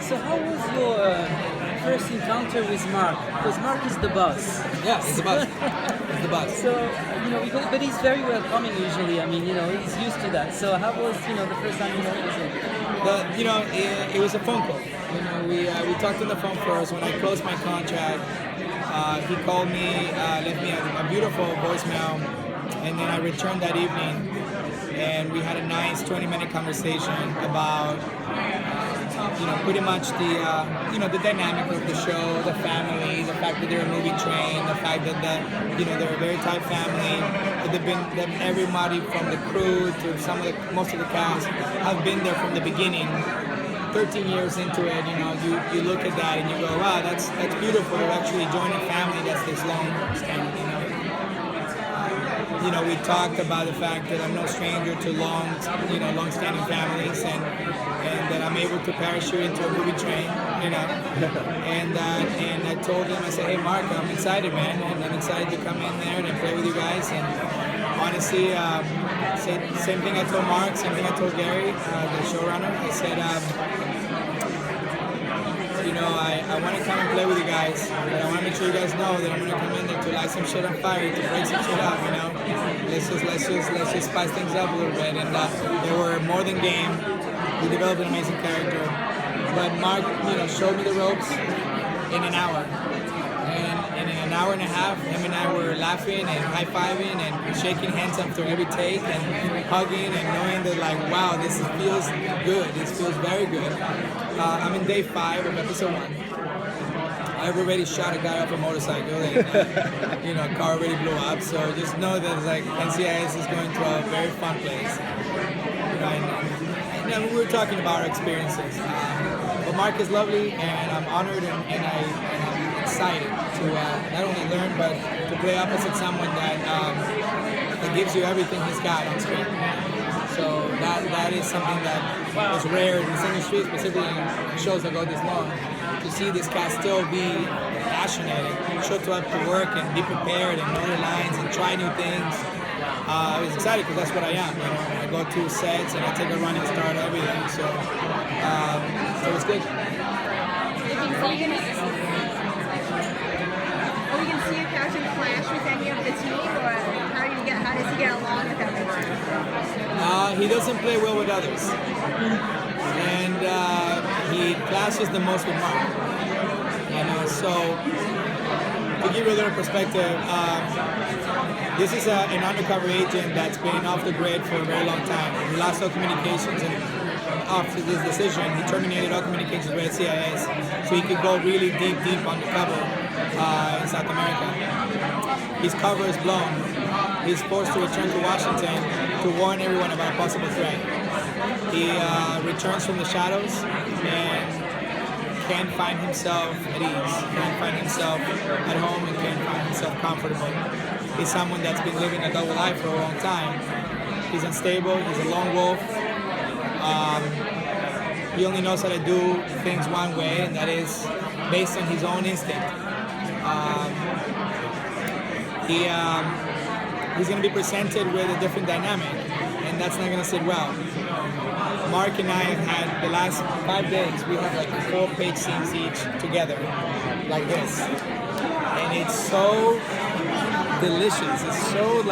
So how was your first encounter with Mark? Because Mark is the boss. Yeah, he's the boss. He's the boss. So, but he's very welcoming usually. I mean, he's used to that. So how was, the first time you met with him? It was a phone call. We talked on the phone first. When I closed my contract, he called me, left me a beautiful voicemail, and then I returned that evening, and we had a nice 20-minute conversation about, pretty much the dynamic of the show, the family, the fact that they're a movie train, the fact that they're a very tight family, that everybody from the crew to most of the cast have been there from the beginning. 13 years into it, you look at that and you go, wow, that's beautiful. You're actually joining a family that's this long standing. We talked about the fact that I'm no stranger to long-standing families, and that I'm able to parachute into a movie train, and I told him, I said, hey Mark, I'm excited, man, and I'm excited to come in there and play with you guys. And honestly, same thing I told Mark, same thing I told Gary, the showrunner. I said, I want to come and play with you guys, but I want to make sure you guys know that I'm going to come in there to light some shit on fire, to break some shit up, Let's just spice things up a little bit. And they were more than game. We developed an amazing character. But Mark, showed me the ropes in an hour. And in an hour and a half, him and I were laughing and high-fiving and shaking hands after every take and hugging and knowing that, like, wow, this feels good. This feels very good. I'm in day 5 of episode 1. I've already shot a guy off a motorcycle and, a car already blew up. So just know that, like, NCIS is going to a very fun place. We were talking about our experiences. But Mark is lovely, and I'm honored and I'm excited to not only learn, but to play opposite someone that gives you everything he's got on screen. So that is something that is rare in this industry, specifically in shows that go this long. To see this cast still be passionate and show up to work and be prepared and know their lines and try new things. I was excited because that's what I am. I go to sets and I take a running start, everything. So it was good. Are we going to see you catch and clash with any of the team, or how does he get along with everyone? He doesn't play well with others, and he clashes the most with Mark. So to give you a little perspective, this is an undercover agent that's been off the grid for a very long time. He lost all communications, and after this decision, he terminated all communications with NCIS, so he could go really deep undercover in South America. His cover is blown. He's forced to return to Washington to warn everyone about a possible threat. He returns from the shadows and can't find himself at ease, can't find himself at home, and can't find himself comfortable. He's someone that's been living a double life for a long time. He's unstable, he's a lone wolf. He only knows how to do things one way, and that is based on his own instinct. He's going to be presented with a different dynamic, and that's not going to sit well. Mark and I have had the last 5 days, we have like 4-page scenes each together, like this. And it's so delicious. It's so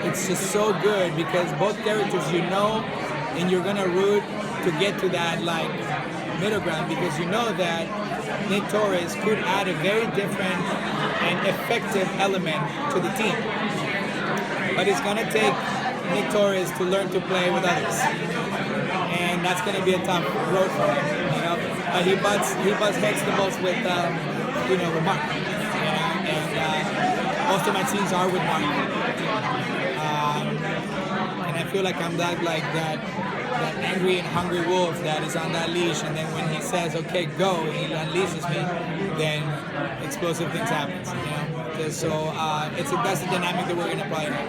it's just so good because both characters and you're going to root to get to that middle ground, because that Nick Torres could add a very different and effective element to the team. But it's going to take Nick Torres to learn to play with others, and that's going to be a tough road for him. But he butts heads the most with with Mark, and most of my scenes are with Mark, and I feel like I'm that angry and hungry wolf that is on that leash, and then when he says okay go, and he unleashes me, then explosive things happen. So that's the dynamic that we're going to play now.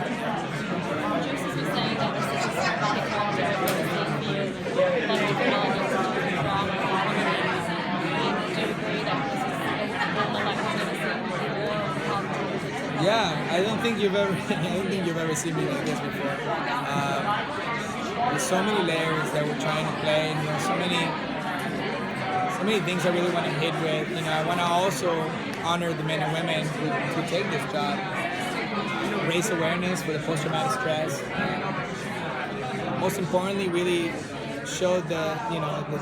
Yeah, I don't think you've ever seen me like this before. There's so many layers that we're trying to play, and so many so many things I really want to hit with. You know, I want to also honor the men and women who take this job. Raise awareness for the post-traumatic stress. Most importantly, really show the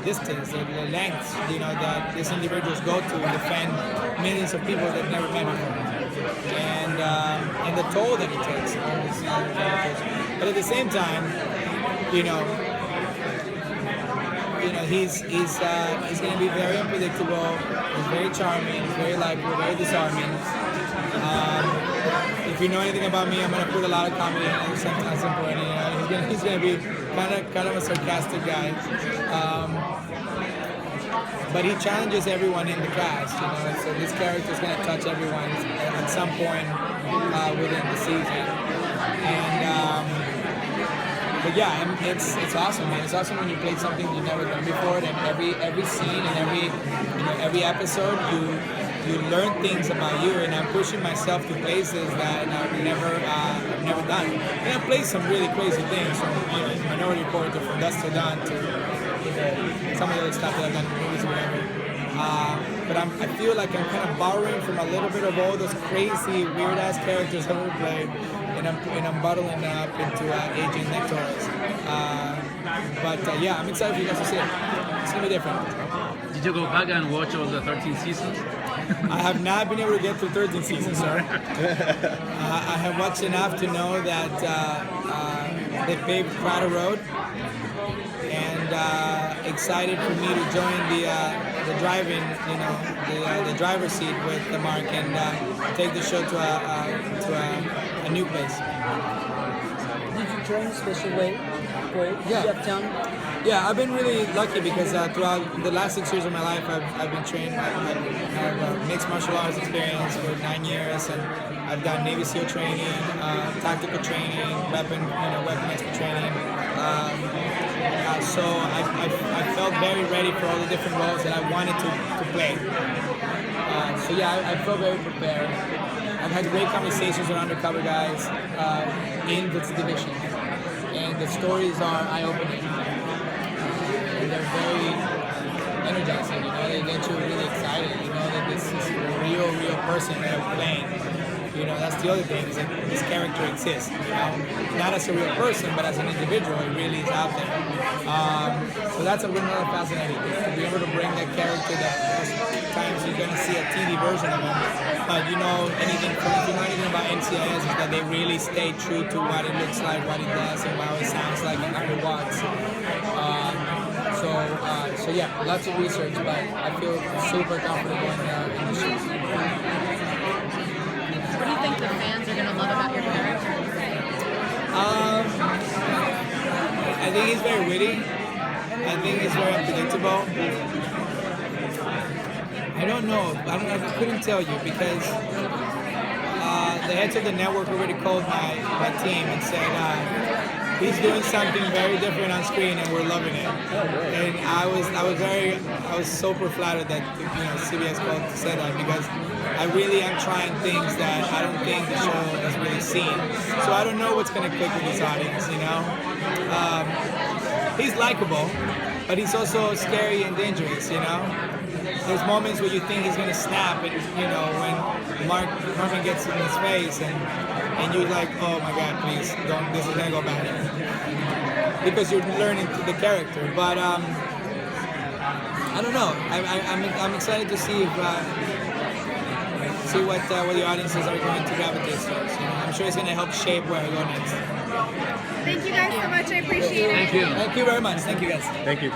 distance, the lengths, that these individuals go to defend millions of people that never met before, and the toll that it takes on these characters. But at the same time, he's going to be very unpredictable. He's very charming. He's very likable. Very disarming. If you know anything about me, I'm going to put a lot of comedy in at some point. He's going to be kind of a sarcastic guy. But he challenges everyone in the cast. So this character is going to touch everyone at some point within the season. But yeah, it's awesome, man. It's awesome when you play something you've never done before. And every scene and every episode, you learn things about you. And I'm pushing myself to places that I've never done. And I've played some really crazy things, from Minority Report to From Dusk Till Dawn to some of the other stuff that I've done in movies or whatever. But I feel like I'm kind of borrowing from a little bit of all those crazy, weird-ass characters I've ever played, and I'm bottling them up into Agent Nick Torres. But yeah, I'm excited for you guys to see it. It's gonna be different. Did you go back and watch all the 13 seasons? I have not been able to get through 13 seasons, sir. I have watched enough to know that they paved quite a road, and excited for me to join the driving, the driver's seat with Mark and take the show to a new place. Did you train special way for Yeah. Chef Town? Yeah, I've been really lucky because throughout the last 6 years of my life, I've been trained. I have mixed martial arts experience for 9 years, and I've done Navy SEAL training, tactical training, weapon expert training. So I felt very ready for all the different roles that I wanted to play. So yeah, I felt very prepared. I've had great conversations with undercover guys in this division, and the stories are eye-opening. And they're very energizing. They get you really excited. That this is a real person that I'm playing. That's the other thing, is that this character exists. Not as a real person, but as an individual, it really is out there. So that's another fascinating thing, to be able to bring that character that most times you're going to see a TV version of him. But if you know anything about NCIS, is that they really stay true to what it looks like, what it does, and how it sounds like in 100 watts. So yeah, lots of research, but I feel super comfortable in the show. What do you think the fans are going to love about your character? I think he's very witty. I think he's very unpredictable. I don't know. I couldn't tell you because the heads of the network already called my team and said he's doing something very different on screen and we're loving it. And I was super flattered that CBS called to say that, because I really am trying things that I don't think the show has really seen. So I don't know what's going to click with this audience. He's likable, but he's also scary and dangerous. There's moments where you think he's going to snap, and when Marvin gets in his face, and you're like, oh my God, please don't. This is going to go bad, because you're learning the character. But I don't know. I'm excited to see what the audiences are going to gravitate towards. I'm sure it's going to help shape where I go next. Thank you guys so much. I appreciate it. Thank you. Thank you very much. Thank you guys. Thank you.